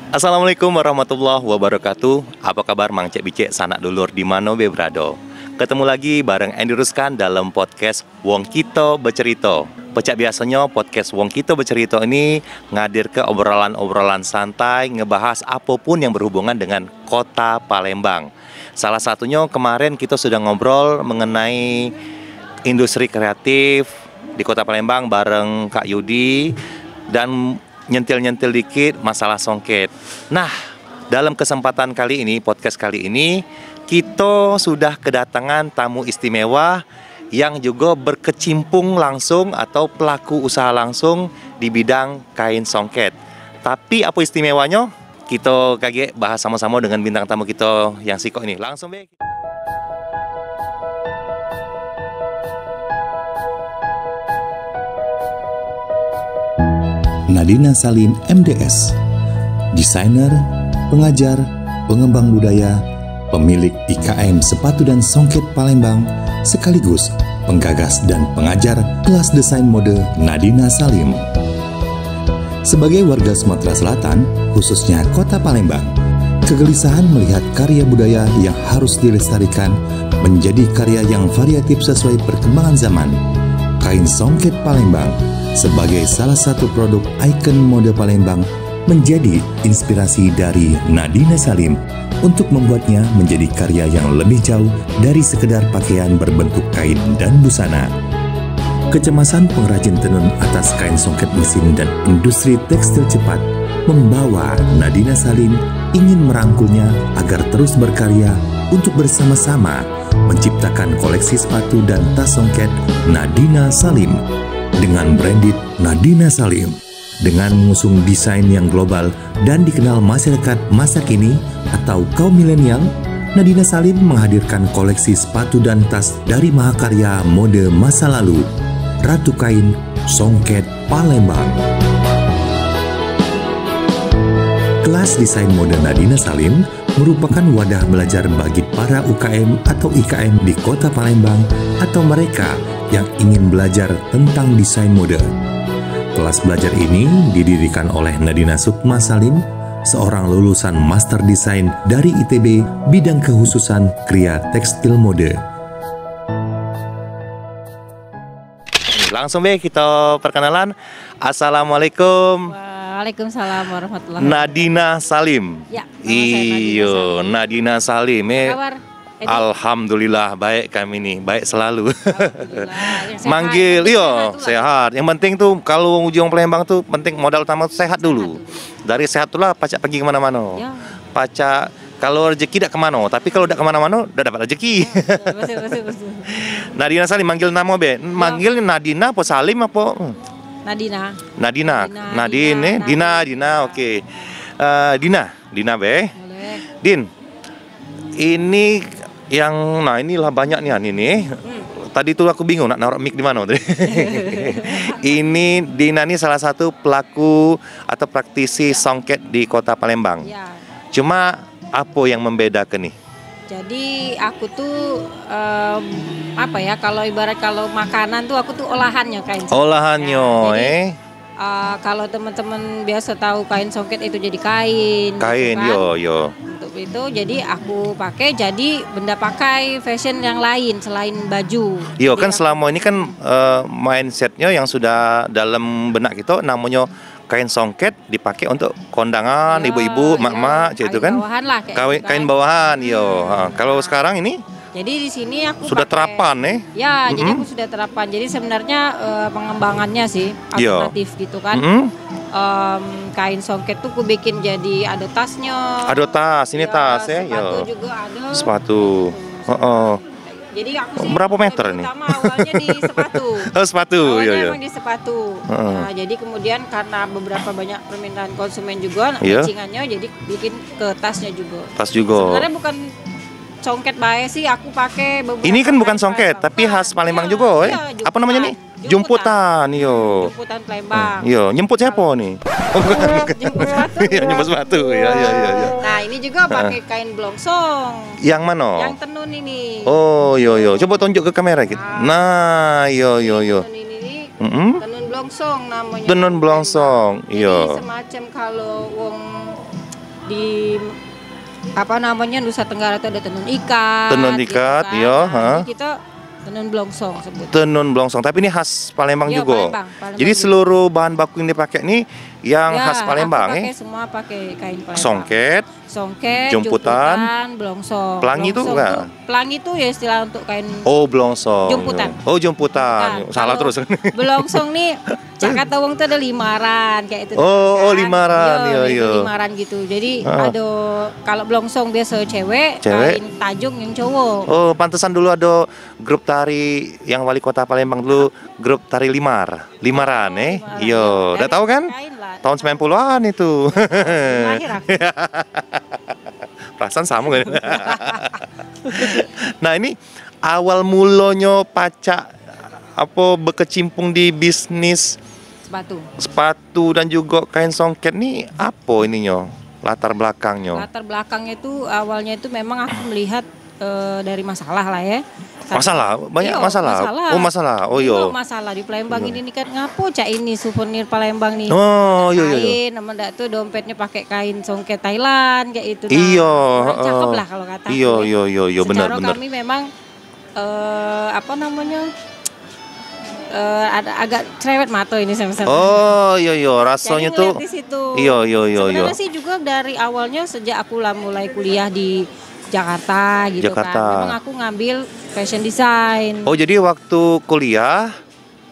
Assalamualaikum warahmatullahi wabarakatuh. Apa kabar Mang Cek Bicek sanak dulur di mano be berado? Ketemu lagi bareng Andy Ruskan dalam podcast Wong Kito Becerito. Pecak biasanya podcast Wong Kito Becerito ini ngadir ke obrolan-obrolan santai, ngebahas apapun yang berhubungan dengan kota Palembang. Salah satunya kemarin kita sudah ngobrol mengenai industri kreatif di kota Palembang bareng Kak Yudi dan nyentil-nyentil dikit masalah songket. Nah, dalam kesempatan kali ini, podcast kali ini, kita sudah kedatangan tamu istimewa yang juga berkecimpung langsung atau pelaku usaha langsung di bidang kain songket. Tapi apa istimewanya? Kita kaget bahas sama-sama dengan bintang tamu kita yang siko ini. Langsung be. Nadina Salim MDS, desainer, pengajar, pengembang budaya, pemilik IKM Sepatu dan Songket Palembang, sekaligus penggagas dan pengajar kelas desain mode Nadina Salim. Sebagai warga Sumatera Selatan, khususnya kota Palembang, kegelisahan melihat karya budaya yang harus dilestarikan menjadi karya yang variatif sesuai perkembangan zaman. Kain songket Palembang sebagai salah satu produk ikon mode Palembang menjadi inspirasi dari Nadina Salim untuk membuatnya menjadi karya yang lebih jauh dari sekedar pakaian berbentuk kain dan busana. Kecemasan pengrajin tenun atas kain songket mesin dan industri tekstil cepat membawa Nadina Salim ingin merangkulnya agar terus berkarya untuk bersama-sama menciptakan koleksi sepatu dan tas songket Nadina Salim dengan branded Nadina Salim. Dengan mengusung desain yang global dan dikenal masyarakat masa kini atau kaum milenial, Nadina Salim menghadirkan koleksi sepatu dan tas dari mahakarya mode masa lalu, Ratu Kain Songket Palembang. Kelas desain mode Nadina Salim merupakan wadah belajar bagi para UKM atau IKM di kota Palembang atau mereka yang ingin belajar tentang desain mode. Kelas belajar ini didirikan oleh Nadina Sukma Salim, seorang lulusan Master Desain dari ITB bidang kekhususan Kria Tekstil Mode. Langsung be kita perkenalan. Assalamualaikum. Waalaikumsalam warahmatullahi wabarakatuh. Nadina Salim. Ya, Iyo, Nadina Salim. Kabar? Alhamdulillah baik kami nih, baik selalu. Yang sehat, Manggil, yang iyo sehat sehat. Yang penting tuh kalau ujung Palembang tuh penting modal utama tuh sehat dulu. Dari sehat tuh pacak pergi kemana-mana. Ya. Pacak kalau rezeki tidak kemana, tapi kalau tidak kemana-mana udah dapat rezeki. Betul. Nadina Salim manggil nama be, manggil Nadina apa Salim apa? Nadina, Dina, oke. Dina be. boleh. Din, ini yang, nah inilah banyak nih ini. Tadi tuh aku bingung nak naruh mic di mana. Ini Dina ini salah satu pelaku atau praktisi songket di kota Palembang. Ya. Cuma apa yang membedakan nih? Jadi aku tuh kalau ibarat kalau makanan tuh aku tuh olahannya kain songket. Olahannya, Ya, jadi, kalau teman-teman biasa tahu kain songket itu jadi kain. Kain, gitu kan. yo. Untuk itu jadi aku pakai jadi benda pakai fashion yang lain selain baju. Iya Jadi kan selama ini kan mindsetnya yang sudah dalam benak kita namanya kain songket dipakai untuk kondangan ibu-ibu, mak-mak, kain itu kan. bawahan lah, kayak gitu kan. Kain bawahan, yo. Kalau sekarang ini Jadi di sini aku sudah pakai, terapan Ya, jadi aku sudah terapan. Jadi sebenarnya pengembangannya sih alternatif gitu kan. Kain songket tuh aku bikin jadi ada tasnya. Ada tas, ini tas ya, Sepatu yo. juga ada. Sepatu. Jadi aku sih Berapa meter lebih nih? utama awalnya di sepatu. Oh, sepatu, Awalnya iya. emang di sepatu. Nah, jadi kemudian karena beberapa banyak permintaan konsumen juga, Iya. matchingannya jadi bikin ke tasnya juga. Tas juga. Sebenarnya bukan songket bae sih, aku pakai beberapa. Ini kan bukan kain songket, Palembang. tapi khas Palembang Iya, juga, iya, Apa namanya nih? Jumputan. yo. Jumputan Palembang. Yo, nyemput siapa nih? Oh, Jemput sepatu. Iya, nyemput sepatu. Iya. Nah, ini juga pakai kain blongsong. Yang mana? Yang tenun ini. Oh, yo. Coba tunjuk ke kamera gitu. Nah, yo. Tenun ini tenun blongsong namanya. Tenun blongsong, Jadi iya. semacam kalau wong di apa namanya Nusa Tenggara itu ada tenun ikat. Tenun ikat, gitu kan. iya, Nah, kita tenun blongsong sebut. Tenun blongsong, tapi ini khas Palembang Iya, juga. Palembang Jadi juga. seluruh bahan baku yang dipakai ini yang Ya, khas Palembang, aku pakai semua pakai kain Palembang. Songket, Jumputan, jumputan, blongsong. pelangi itu Blongsong enggak? tuh- Pelangi itu ya istilah untuk kain oh blongsong. Jumputan. Oh jumputan. Bukan. Salah Kalau terus. Blongsong nih Jakarta Wong tuh ada limaran kayak itu. Oh, kan. limaran, iya, Itu iya. limaran gitu. Jadi Ah. ada kalau blongsong biasa cewek, Cewek. kain tajung yang cowok. Oh, pantesan dulu ada grup tari yang wali kota Palembang dulu, grup tari Limaran, Limaran, Iya, ya. udah Dari tahu kan? kain lah. Tahun 90-an itu. Lahir aku. Perasaan sama kan? Nah, ini awal mulanya Pacak apa berkecimpung di bisnis sepatu dan juga kain songket nih apa ininya? Latar belakangnya. Latar belakangnya itu awalnya itu memang aku melihat dari masalah lah ya. Masalah, banyak Iya, masalah. Oh, masalah. Oh, Ini iya. loh masalah di Palembang ini kan ngapo cak ini souvenir Palembang nih. Oh, iya. Kain, nama ndak tuh dompetnya pakai kain songket Thailand kayak itu. Iya, Kurang cakep lah kalau kata. Iya, aku ya. iya, benar. Secara kami memang apa namanya ada agak cerewet mata ini sama. Oh, iya, rasanya Jadi tuh. ngeliat di situ. Iya. Sebenarnya sih juga dari awalnya sejak aku lah mulai kuliah di Jakarta gitu Jakarta. kan. Memang aku ngambil fashion design. Oh, jadi waktu kuliah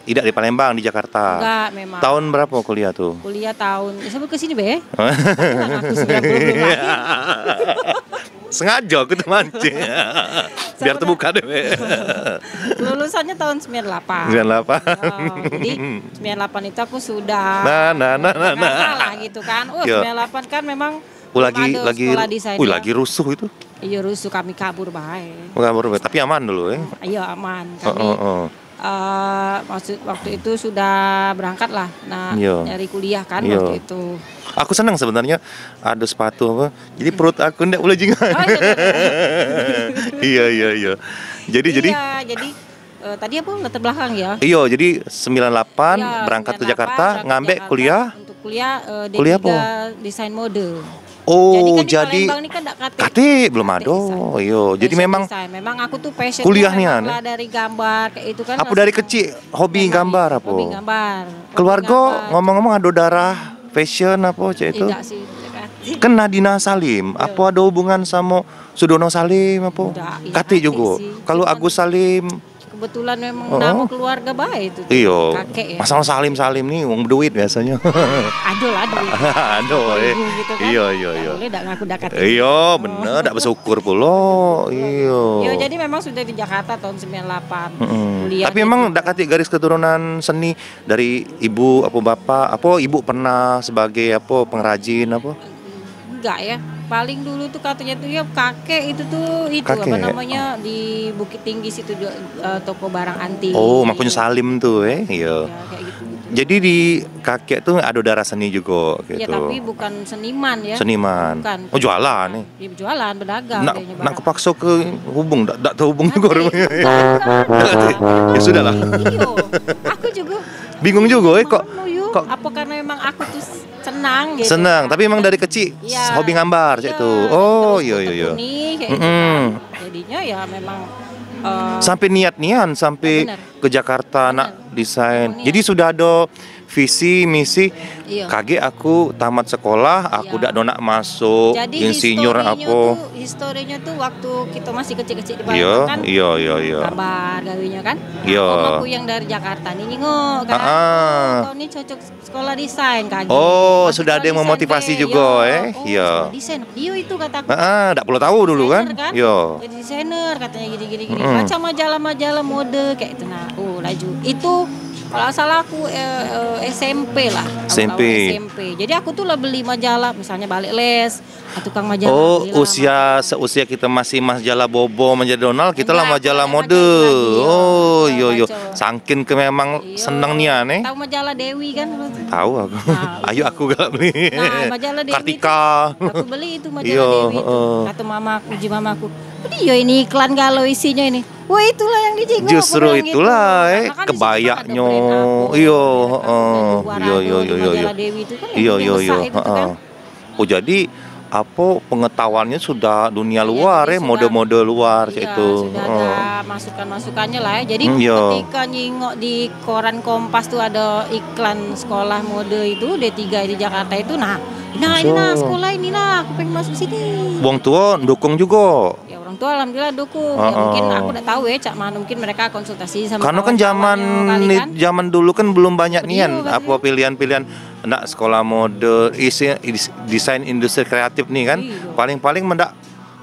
tidak di Palembang, di Jakarta. Enggak memang. Tahun berapa kuliah tuh? Kuliah tahun. Sampai ke sini be. Aku 90 belum lagi. Sengaja aku tuh mancing. Biar terbuka deh. Lulusannya tahun 98. 98. Jadi 98 itu aku sudah Nah. lah gitu kan. Iya. 98 kan memang lagi ada sekolah desain. lagi rusuh itu. Iya rusuh kami kabur baik. Tapi aman dulu ya. Iya aman. Kami maksud waktu itu sudah berangkat lah. Nah, Iya. dari kuliah kan Iya. waktu itu. Aku senang sebenarnya ada sepatu apa. Jadi perut aku enggak boleh jingan. Oh, Iya. Jadi tadi apa latar belakang ya? iya, jadi 98 Iya, berangkat ke 98, Jakarta, berangkat ngambil Jakarta kuliah. Untuk kuliah Kuliah D3 desain mode. Oh, Jadi kan di Palembang ini kan enggak KT belum ada. Iya, jadi memang memang aku tuh passion kuliahnya, lah dari gambar kayak itu kan. apa dari kecil hobi gambar apa? Hobi gambar. Keluarga Hobi gambar. ngomong-ngomong ada darah fashion apa cek itu? Tidak sih. Kan Nadina Salim, apa ada hubungan sama Sudono Salim apa? Udah, iya, Kati juga. sih. Kalau Cuman Agus Salim, kebetulan memang nama keluarga baik itu. iya. Kakek ya. Masalah Salim nih uang duit biasanya. Aduh lah duit. Aduh, Gitu kan. iya. Boleh dak ngaku dak kata. Iya, bener, tak bersyukur pula. Iya. Yo jadi memang sudah di Jakarta tahun 98. Kuliah Tapi memang tak kati garis keturunan seni dari ibu apa bapak, apa ibu pernah sebagai apa pengrajin apa? enggak ya. Paling dulu tuh katanya tuh ya kakek itu Kakek. apa namanya di Bukit Tinggi situ toko barang antik. Oh, makanya Salim tuh iya. Ya, kayak gitu. Jadi di kakek tuh ada darah seni juga gitu. Ya tapi bukan seniman ya. Seniman. Bukan. Oh, jualan nih. Dia jualan, berdagang Nak kayaknya nak barang. kepaksa ke hubung, tak terhubung juga rumahnya. Bukan. Ya sudah lah. Iyo, aku juga Bingung juga kok. kok apa karena memang aku tuh senang gitu. Senang, tapi emang dari kecil Iya. hobi gambar cek Iya, tuh. Oh, terus iya. tekuni, kayak gitu Mm-mm. kan. Jadinya ya memang Sampai niat-niat sampai Benar. ke Jakarta Benar. nak desain. Niat. Jadi sudah ada visi misi. Iya. Kage aku tamat sekolah, aku Iya. dak nak masuk Jadi insinyur apa. historinya tuh waktu kita masih kecil-kecil di Iya, Palembang kan. iya. Gambar gawinya kan. Iya. Om aku yang dari Jakarta nih ngok kan. Ah. Kau ini cocok sekolah desain kaki. Oh, sudah ada yang memotivasi juga, Iya. Sekolah desain. Dia itu kataku. Tak perlu tahu dulu kan. Desainer Iya. Jadi desainer katanya gini. Mm-mm. Baca majalah-majalah mode kayak itu. Nah, laju. Itu kalau salah aku SMP lah. SMP. Awal-awal SMP. Jadi aku tuh lah beli majalah, misalnya balik les, tukang majalah. Oh, belilah seusia kita masih majalah Bobo, majalah Donald, kita lah Enggak, majalah ada mode. majalah lagi, Oh, iya. iya. Baca. Sangkin ke memang Iya. seneng nih aneh. Tahu majalah Dewi kan? Tahu aku. Nah, Ayo aku gak beli. Nah, majalah Dewi Kartika. Aku beli itu majalah Iya, Dewi itu. Kata mamaku, uji mamaku. Dia ini iklan galau isinya ini. Wah, itulah yang dijenguk. Justru aku bilang itulah, gitu. Karena kan di situ kebayaknya. ada brand apa, Iya, brand iya. Majalah Dewi itu kan yang Iya. besar itu kan. Oh, jadi apa pengetahuannya sudah dunia Iya, luar jadi ya, mode-mode luar iya, itu. sudah ada masukan-masukannya lah ya. Jadi Iya. ketika nyingok di koran Kompas tuh ada iklan sekolah mode itu D3 di Jakarta itu, nah ini nah sekolah ini lah, aku pengen masuk sini. Wong tua dukung juga. Ya orang tua alhamdulillah dukung. Ya mungkin aku udah tahu ya Cak Man, mungkin mereka konsultasi sama Karena kan kawan-kawannya kali kan. zaman dulu kan belum banyak Iya, nian kan, apa pilihan-pilihan nak sekolah mode desain industri kreatif nih kan. Iya. Paling-paling mendak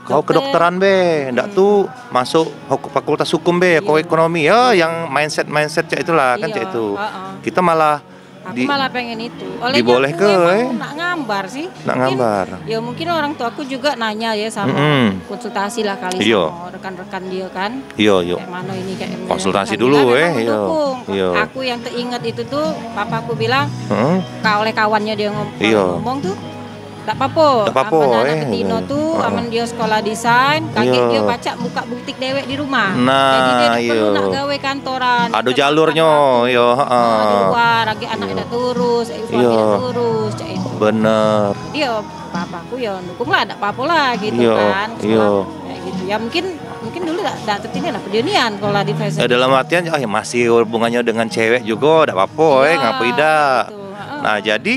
kau Dokter. kedokteran be, ndak tuh masuk fakultas hukum be, kau ekonomi ya yang mindset cak itulah kan Iya, cak itu. heeh. Kita malah Aku malah pengen itu. Olehnya diboleh aku ke, emang nak ngambar sih. nak Mungkin- ngambar. Ya mungkin orang tua aku juga nanya ya sama konsultasi lah kali Iya. sama rekan-rekan dia kan. Iya, iya. Kayak mana ini kayak Konsultasi kan dulu, memang iya. mendukung. Iya. Aku yang teringat itu tuh papaku bilang Heeh. oleh kawannya dia Iya. ngomong tuh tak apa-apa. Tak apa-apa, Aman anak eh. Betino tuh Heeh. aman dia sekolah desain, kaget Iya. dia baca buka butik dewek di rumah. Nah, Jadi dia perlu iya. nak gawe kantoran. Ada Dia jalurnya, makan iya, waktu. heeh. Di luar, lagi anak tidak turus, suami Iya. tidak turus, cak itu. Bener. Dia papaku ya dukung lah, tak apa-apa lah gitu Iya, kan. iya. Kayak gitu. Ya mungkin dulu tak tertini lah perjunian kalau di fashion. Dalam artian ya masih hubungannya dengan cewek juga, tidak apa-apa, Iya, ngapain dah. gitu, heeh. Nah jadi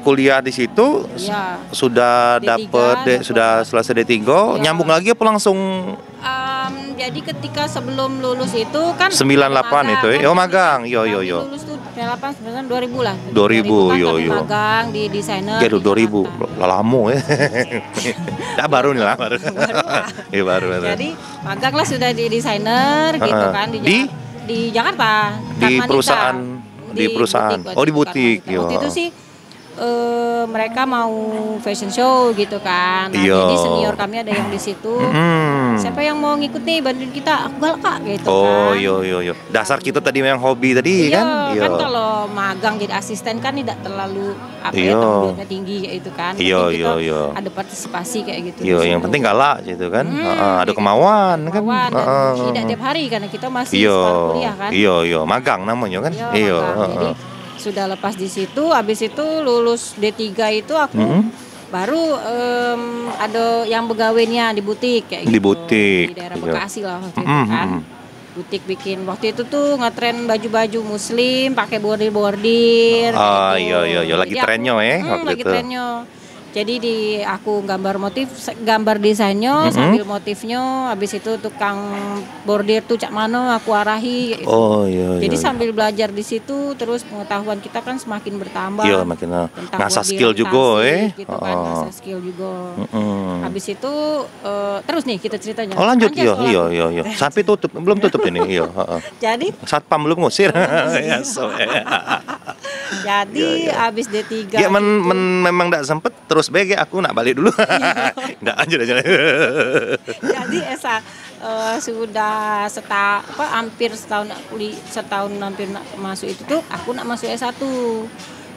kuliah di situ Iya. sudah D3, dapat sudah selesai D3, Iya. nyambung lagi apa langsung Jadi ketika sebelum lulus itu kan 98 itu ya? kan, Oh, magang. Yo, yo, kami yo. Lulus tuh 98 sebenarnya 2000 lah. 2000, kan yo, kami yo. magang di desainer. ya di 2000 Jakarta. lama ya. Dah baru nih lah baru. Baru lah. Iya baru. Jadi magang lah sudah di desainer gitu kan di Jakarta. Di Karmanita. perusahaan di perusahaan. butik, Oh, di waktu itu butik. Karmanita. Waktu itu sih mereka mau fashion show gitu kan. Nah, Iya. jadi senior kami ada yang di situ. Siapa yang mau ngikut nih bantuin kita? Aku galak Kak gitu Oh, kan. yo. Dasar kita tadi memang hobi tadi Iya, kan? kan kalau magang jadi asisten kan tidak terlalu apa Iya. ya tanggung jawabnya tinggi kayak itu kan. Iya, Penting kita iya. ada partisipasi kayak gitu. Yo, di yang situ. penting galak gitu kan. Ada kayak kemauan kan. Kawan, dan Heeh. tidak tiap hari karena kita masih Iya, sekolah kuliah kan. iya, magang namanya kan. Iya, magang. Jadi sudah lepas di situ, habis itu lulus D3 itu aku baru ada yang begawainya di butik kayak Di gitu. butik, Di daerah iya. Bekasi lah waktu itu kan. Butik bikin waktu itu tuh ngetren baju-baju muslim pakai bordir-bordir. Ah, kayak gitu. iya, lagi Jadi trennya aku- waktu lagi itu. trennya. Jadi aku gambar motif, gambar desainnya sambil motifnya, habis itu tukang bordir tuh cak mano aku arahi. Gitu. Oh, iya. Jadi iya. sambil belajar di situ, terus pengetahuan kita kan semakin bertambah. Iya, makin tentang ngasah bordir, skill juga gitu kan, ngasah skill juga. Habis itu terus nih kita ceritanya. Oh, lanjut Lanjut iya, sekolah. iya. Sampai tutup, belum tutup ini, iya, heeh. Jadi Satpam belum ngusir. Ya, so, habis D3 Ya memang enggak sempet terus BG aku nak balik dulu. Enggak lanjut aja. jadi sudah hampir setahun hampir masuk itu tuh aku nak masuk S1.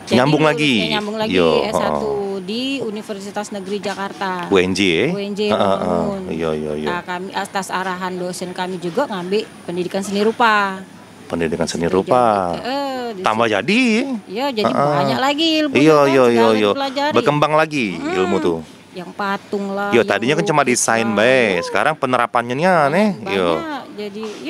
Jadi Nyambung lagi? Nyambung lagi Yo, S1 di Universitas Negeri Jakarta. UNJ ya? UNJ Bangun. Iya. Nah, kami atas arahan dosen kami juga ngambil pendidikan seni rupa. Pendidikan seni rupa. Tambah jadi. Iya, jadi banyak lagi ilmu. Iya. Dipelajari. Berkembang lagi ilmu tuh. Yang patung lah. Yo, yang tadinya kan cuma lukis desain lah. baik. Sekarang penerapannya nih. Yo. Banyak. Jadi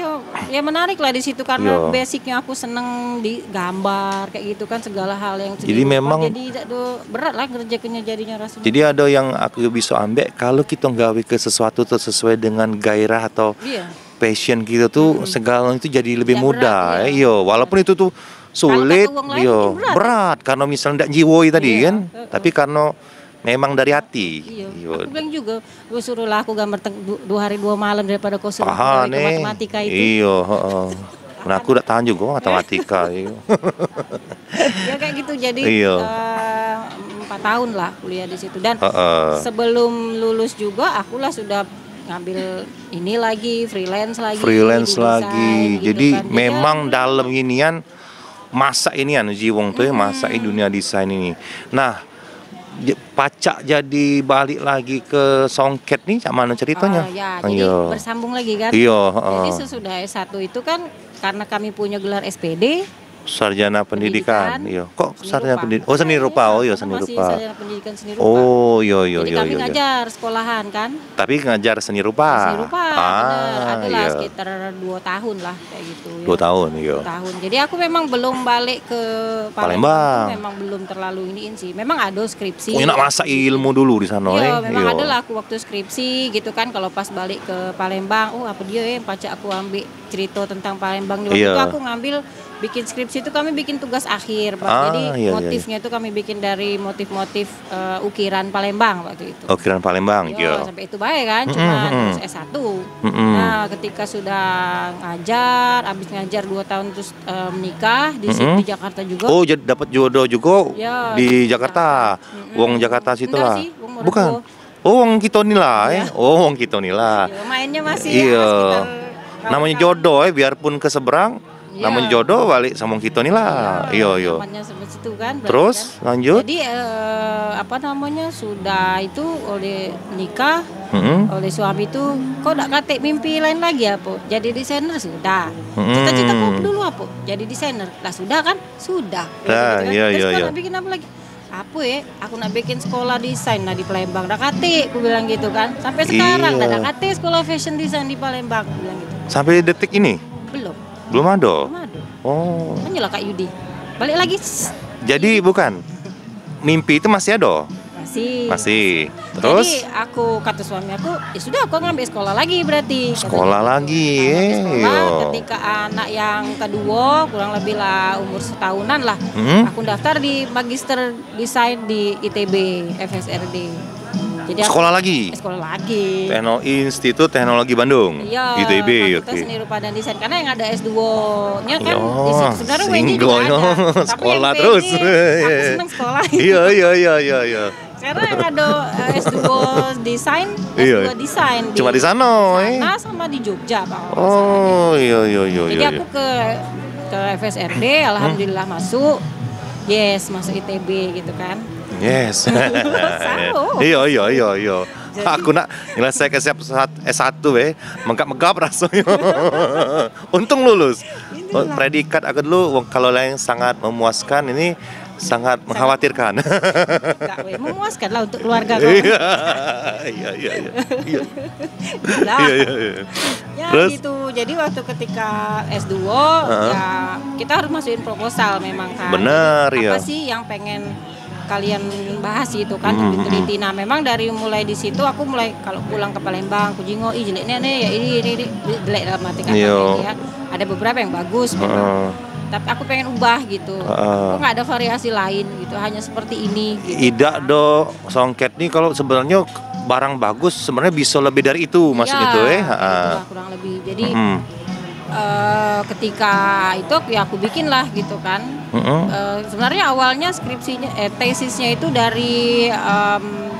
ya menarik lah di situ karena Yo. basicnya aku seneng di gambar kayak gitu kan segala hal yang Jadi memang- jadi berat lah kerjanya jadinya rasanya. Jadi ada yang aku bisa ambil kalau kita nggawe ke sesuatu tuh sesuai dengan gairah atau Iya. passion kita tuh segala itu jadi lebih Ya, mudah. berat, Iya, walaupun itu tuh sulit, Kalau kata uang lain iya, mungkin berat. berat karena misalnya ndak jiwoi tadi Iya, kan. Tapi karena memang dari hati. Iya. Iya. Aku bilang juga, gue suruh lah aku gambar 2 hari 2 malam daripada kau suruh Paham gawe ke nih. matematika itu. Iya, heeh. Nah, aku udah tahan juga matematika. Iya. Ya kayak gitu jadi Iya. 4 tahun lah kuliah di situ dan Heeh. sebelum lulus juga akulah sudah ngambil ini lagi freelance lagi. Freelance di desain, lagi. gitu Jadi kan. memang dalam inian masa inian Jiwong tuh ya masa dunia desain ini. Nah, pacak jadi balik lagi ke Songket nih, cak mana ceritanya? Ya, jadi bersambung lagi kan. Iya, Jadi sesudah S1 itu kan karena kami punya gelar SPD, Sarjana pendidikan. Iya. Kok sarjana pendidikan? Oh, seni rupa. Oh, iya seni masih rupa. sarjana pendidikan seni rupa. Oh, iya. Jadi kami ngajar sekolahan kan. Tapi ngajar seni rupa. Seni rupa, bener. Adalah sekitar 2 tahun lah kayak gitu. 2 tahun, iya. 2 tahun. Jadi aku memang belum balik ke Palembang. Memang belum terlalu iniin sih. Memang ada skripsi. Oh, nak masa ilmu dulu di sana. Iya, memang ada lah aku waktu skripsi gitu kan. Kalau pas balik ke Palembang, apa dia pacak aku ambil cerita tentang Palembang. Waktu itu aku ngambil bikin skripsi itu kami bikin tugas akhir, Pak. Jadi motifnya itu kami bikin dari motif-motif ukiran Palembang waktu itu. Ukiran Palembang, iya. Sampai itu baik kan, cuma terus S1. Nah, ketika sudah habis ngajar 2 tahun terus menikah di Jakarta juga. Oh, dapat jodoh juga di Jakarta. Wong Jakarta situ lah. Bukan. Oh, wong kita nila, Oh, wong kita nila. Mainnya masih sekitar namanya jodoh biarpun ke seberang. Namanya jodoh balik sama kita nih lah. Iya. Namanya seperti itu kan. Terus kan. lanjut. Jadi sudah itu oleh nikah oleh suami itu kok enggak katek mimpi lain lagi apa? Jadi desainer sudah. Cita-cita kok dulu apa? Jadi desainer. Lah sudah kan? Sudah. Nah, iya. Bikin apa lagi? Apa aku nak bikin sekolah desain di Palembang. Dak katek aku bilang gitu kan. Sampai sekarang dak katek sekolah fashion design di Palembang aku bilang gitu. Sampai detik ini? Belum ada. Oh. Hanyalah Kak Yudi. Balik lagi. Jadi bukan. Mimpi itu masih ada? Masih. Terus? Jadi aku kata suami aku, ya sudah aku ngambil sekolah lagi berarti. Sekolah lagi. Ketika anak yang kedua kurang lebih lah umur setahunan lah. Aku daftar di magister desain di ITB FSRD. Jadi sekolah lagi. Institut Teknologi Bandung. Iya. ITB. Fakultas Seni Rupa dan Desain. Karena yang ada S2-nya kan di situ. Sebenarnya UNJ juga ada. Sekolah terus. Aku senang sekolah. Iya. Karena yang ada S2 desain, S2 desain. Cuma di sana. Sama di Jogja, Pak. Oh, iya. Jadi aku ke FSRD, alhamdulillah masuk. Yes, masuk ITB gitu kan. Yes. Iya. Aku nak nyelesaikan S1 megap-megap rasanya. Untung lulus. Predikat aku dulu kalau lain sangat memuaskan, ini sangat mengkhawatirkan. Memuaskan lah untuk keluarga kau. Iya. Ya gitu. Jadi waktu ketika S2 ya kita harus masukin proposal memang kan. Benar ya. Apa sih yang pengen kalian bahas itu kan diteliti. Nah memang dari mulai di situ aku mulai kalau pulang ke Palembang aku jingok jeleknya nih ya ini jelek dalam arti kata ya. Ada beberapa yang bagus memang. Tapi aku pengen ubah gitu. Kok nggak ada variasi lain gitu, hanya seperti ini gitu. Tidak do songket nih kalau sebenarnya barang bagus sebenarnya bisa lebih dari itu maksudnya itu itulah, kurang lebih. Jadi ketika itu ya aku bikin lah gitu kan. Sebenarnya awalnya skripsinya tesisnya itu dari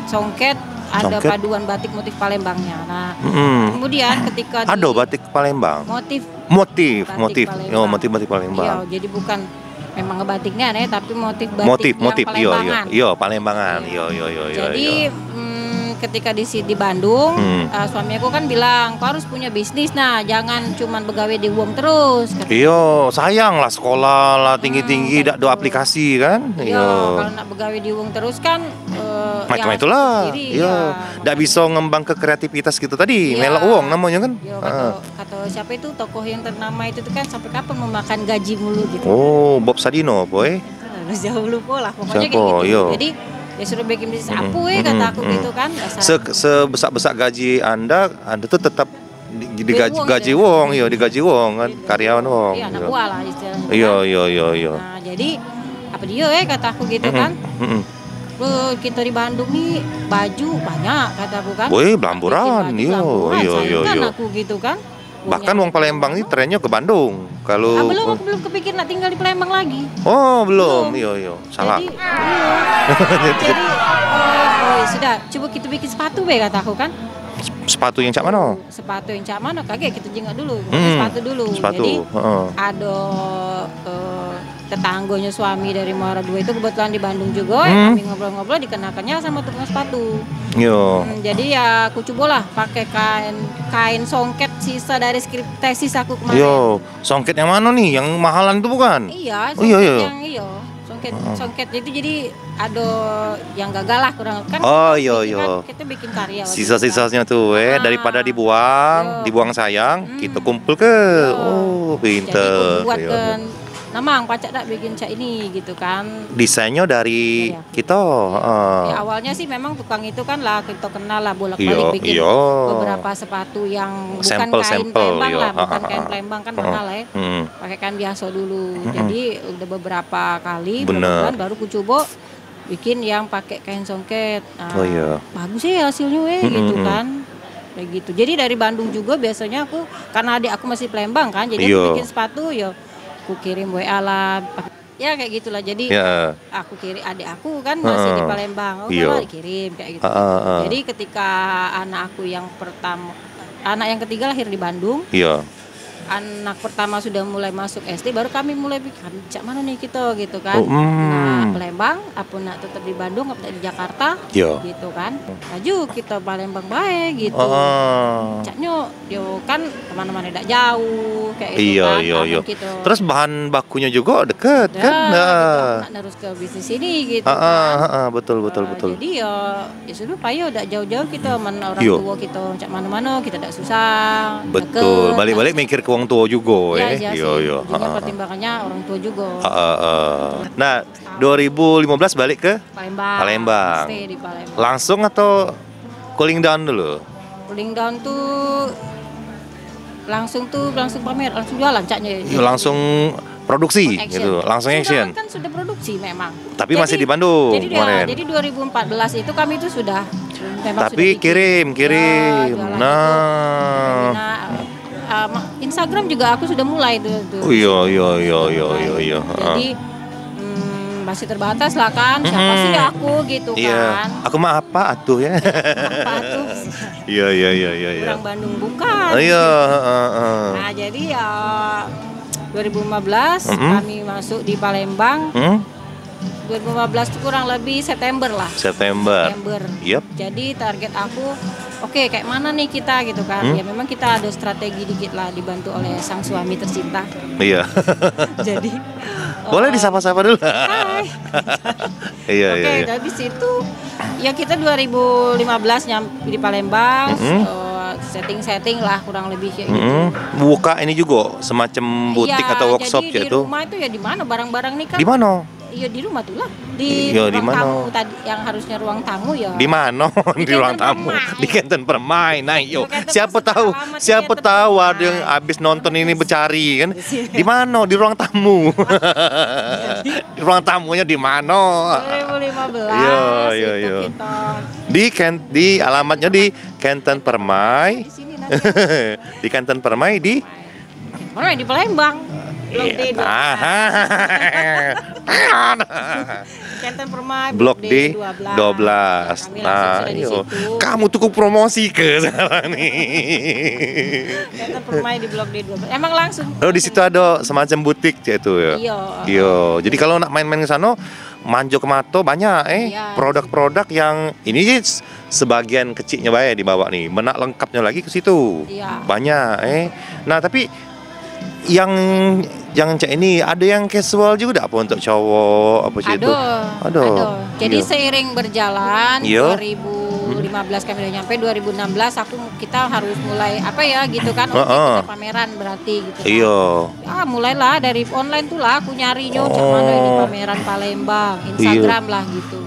songket ada paduan batik motif Palembangnya. Nah, kemudian ketika ada batik Palembang. Motif Palembang. Iya, jadi bukan memang ngebatiknya tapi motif batik Palembang. Iya, Palembangan. Iya. Jadi ketika di Bandung, suami aku kan bilang, kau harus punya bisnis, jangan cuman begawe di uang terus. Iya, sayang lah sekolah lah tinggi-tinggi, tidak ada aplikasi kan. Iya, kalau nak begawe di uang terus kan macam itulah. Iya, tidak bisa ngembang ke kreativitas gitu tadi, melok uang namanya kan. Iya, kata siapa itu tokoh yang ternama itu kan sampai kapan memakan gaji mulu gitu. Oh, Bob Sadino, boy. Harus jauh lupa lah, pokoknya kayak gitu. Iya. Jadi ya suruh bikin bisnis apa kata aku gitu kan. Sebesar gaji Anda tuh tetap digaji wong kan, karyawan wong. Iya, anak buah lah istilahnya. Iya. Nah, jadi apa dia kata aku gitu kan. Kita di Bandung nih baju banyak kata aku kan. Woi, belamburan. Iya. Aku gitu kan. Bahkan wong Palembang ini trennya ke Bandung. Kalau aku belum kepikir nak tinggal di Palembang lagi. Oh, belum. Iya. Salah. Jadi sudah, coba kita bikin sepatu kata aku kan. Sepatu yang cak mana? Sepatu yang cak mana? Kaget kita jengak dulu. Sepatu dulu. Jadi ada tetangganya suami dari Muara II itu kebetulan di Bandung juga. Kami ngobrol-ngobrol dikenakannya sama tukang sepatu. Yo. Jadi ya aku cobalah pakai kain songket sisa dari skrip tesis aku kemarin. Yo, songket yang mana nih? Yang mahalan itu bukan? Iya, Oh, iya, iya. yang songket itu jadi ada yang gagal lah kurang kan. Oh, iya, Kan iya. kita bikin karya. waktu Sisa-sisanya tuh, daripada dibuang, Yo. dibuang sayang, kita kumpul ke. Yo. Oh, itu. Jadi pinter. aku buat Iya. ke Namang pacak dak bikin cak ini gitu kan. Desainnya dari Iya. kita. Ya, awalnya sih memang tukang itu kan lah kita kenal lah Iya, bolak-balik bikin iya. beberapa sepatu yang bukan kain Sampel-sampel, Palembang iya. lah, bukan kain Palembang kan mahal ya. Pakai kain biasa dulu. Jadi udah beberapa kali Bener. bulan baru ku coba bikin yang pakai kain songket. Nah, Oh, iya. bagus sih hasilnya gitu kan. Kayak gitu. Jadi dari Bandung juga biasanya aku karena adik aku masih Palembang kan, jadi Iya. aku bikin sepatu ya aku kirim WA lah. Ya kayak gitulah. Jadi Ya. aku kirim adik aku kan masih di Palembang. Oh, Iya. malah dikirim kayak gitu. Jadi ketika anak aku yang pertama, anak yang ketiga lahir di Bandung, Iya. anak pertama sudah mulai masuk SD, baru kami mulai pikir cak mana nih kita gitu kan. Oh, Nah, Palembang, apa nak tetap di Bandung, apa di Jakarta, Iya. gitu kan. Maju kita Palembang baik gitu. Caknya yo kan teman-teman tidak jauh kayak gitu Iya, kan. iya, Aman iya. gitu. Terus bahan bakunya juga deket Dah, kan? gitu, Nah. aku nak terus ke bisnis ini gitu kan. Betul, betul, Nah, betul. Jadi ya sudah payo udah jauh-jauh kita mana orang Yo. tua kita cak mana-mana kita tidak susah. Betul. deket. Balik-balik mikir ke wong tua juga Ya, ya. iya Iya, sih. iya. Jadinya pertimbangannya orang tua juga. Nah, 2015 balik ke Palembang. Palembang. Stay di Palembang. langsung atau cooling down dulu? Cooling down tuh langsung pamer, langsung jualan caknya. Ya, langsung produksi Action. gitu, langsung Sudah, action. Kan sudah produksi memang. Tapi masih di Bandung kemarin. Jadi 2014 itu kami itu sudah memang Tapi sudah bikin. kirim. Ya, jualan Nah. itu. Instagram juga aku sudah mulai tuh. Oh iya. Jadi masih terbatas lah kan. Siapa sih aku gitu Iya. kan. Aku mah apa atuh ya? Apa tuh? Iya. Orang Bandung bukan. Iya, Nah, jadi ya 2015 kami masuk di Palembang. 2015 itu kurang lebih September lah. September. Yep. Jadi target aku, oke, kayak mana nih kita gitu kan. Ya memang kita ada strategi dikit lah dibantu oleh sang suami tercinta. Iya. Jadi Boleh disapa-sapa dulu. hai. Iya. Oke, dari situ ya kita 2015 nyampe di Palembang, setting lah kurang lebih kayak gitu. Buka ini juga semacam butik Iya, atau workshop jadi di gitu. rumah itu ya di mana barang-barang nih kan? Di mana? Iya di rumah tuh lah. Di Iya, di ruang mana? tamu tadi yang harusnya ruang tamu ya. Di mana? Di ruang Canton tamu. Permai. Di Canton Permai. Nah, yo. Di Canton Siapa Permai. tahu? Alamatnya Siapa Canton tahu Permai. ada yang habis nonton ini bercari kan? Di mana? Di ruang tamu. Di ruang tamunya di mana? 2015 Iya. itu kita Di alamatnya di Canton Permai. di sini nanti. Di Canton Permai di Mana di Palembang. Blok D Canton Permai Blok D 12. Kami langsung Nah, sudah di iyo. situ. Kamu tuh promosi ke sekarang nih. Canton Permai di Blok D 12. Emang langsung. Oh, di situ ada semacam butik itu ya. Iya. Iya. Jadi kalau nak main-main ke sana, Manjo ke Mato banyak Iya. produk-produk yang ini sih sebagian kecilnya bayar dibawa nih. Menak lengkapnya lagi ke situ. Iya. Banyak Nah, tapi yang cak ini ada yang casual juga apa untuk cowok apa sih itu? Ada. Jadi Iya. seiring berjalan Iya. 2015 kami udah nyampe 2016 kita harus mulai apa ya gitu kan kita pameran berarti gitu kan. Iya. Mulailah dari online tuh lah aku nyarinya cak mana ini pameran Palembang, Instagram lah gitu.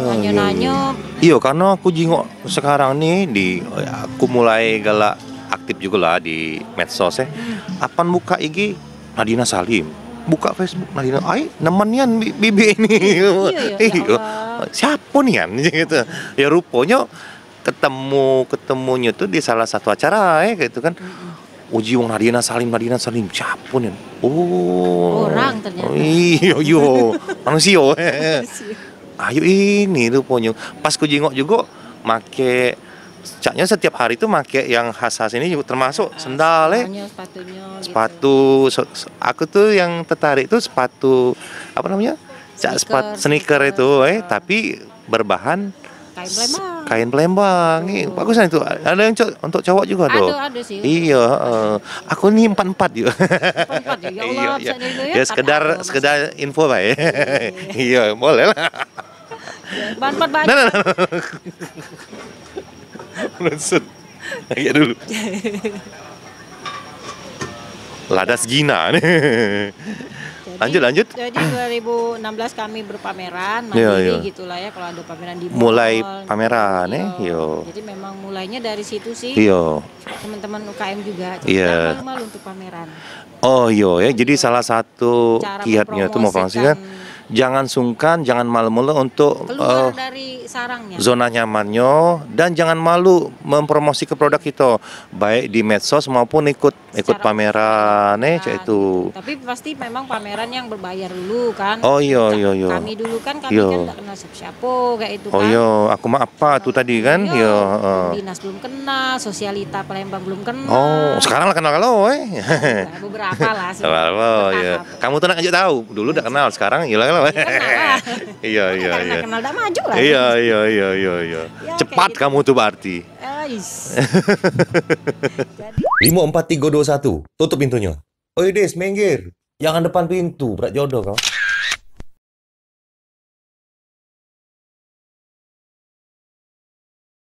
Nanya-nanya. Iya, karena aku jingok sekarang nih aku mulai galak aktif juga lah di medsos Apan buka IG Nadina Salim, buka Facebook Nadina, nemenian bibi ini. Iya. Siapa nih gitu. Ya rupanya ketemunya tuh di salah satu acara gitu kan. Uji wong Nadina Salim siapa nih? Oh, orang ternyata. Iya, manusia. Ayo ini rupanya. Pas ku jingok juga make caknya setiap hari itu make yang khas-khas ini juga termasuk sendal Sepatunya sepatu aku tuh yang tertarik tuh sepatu apa namanya? Sepatu sneaker itu tapi berbahan kain Palembang. kain Palembang. Ih, bagusan itu. Ada yang untuk cowok juga tuh. Ada sih. Iya, aku nih 44 yuk. 44 ya Allah, Iya, bisa dulu ya sekedar info lah ya. Iya, boleh lah. Bahan banyak. Nah. Maksud. Kayak dulu. Ladas Gina nih. Lanjut. Jadi 2016 kami berpameran Iya. mandiri gitulah ya, kalau ada pameran di mall. Mulai pameran Iya. yo. Jadi memang mulainya dari situ sih. Iya. Teman-teman UKM juga. Iya. Jangan malu untuk pameran. Oh iya ya, jadi salah satu Cara kiatnya itu mau promosikan, jangan sungkan, jangan malu-malu untuk keluar dari sarangnya. zona nyamannya, dan jangan malu mempromosikan produk kita, baik di medsos maupun ikut Secara pameran, cek itu. Tapi pasti memang pameran yang berbayar dulu kan. Oh iya. Kami dulu kan Iya. kan nggak kenal siapa kayak itu Oh kan. iya, aku mah apa tuh tadi kan? Iya. Dinas belum kenal, Sosialita Palembang belum kenal. Oh, sekarang lah kenal kalau, Nah, beberapa lah sih. Oh iya. Kamu tuh nak aja tahu, dulu udah kenal, sekarang gila kalau. Kenal lah. Iya. Karena kenal udah maju lah. Iya. Ya, Cepat kayak gitu. kamu tuh berarti. Ais. 54321, tutup pintunya. Oi Des, minggir. Jangan depan pintu, berat jodoh kau.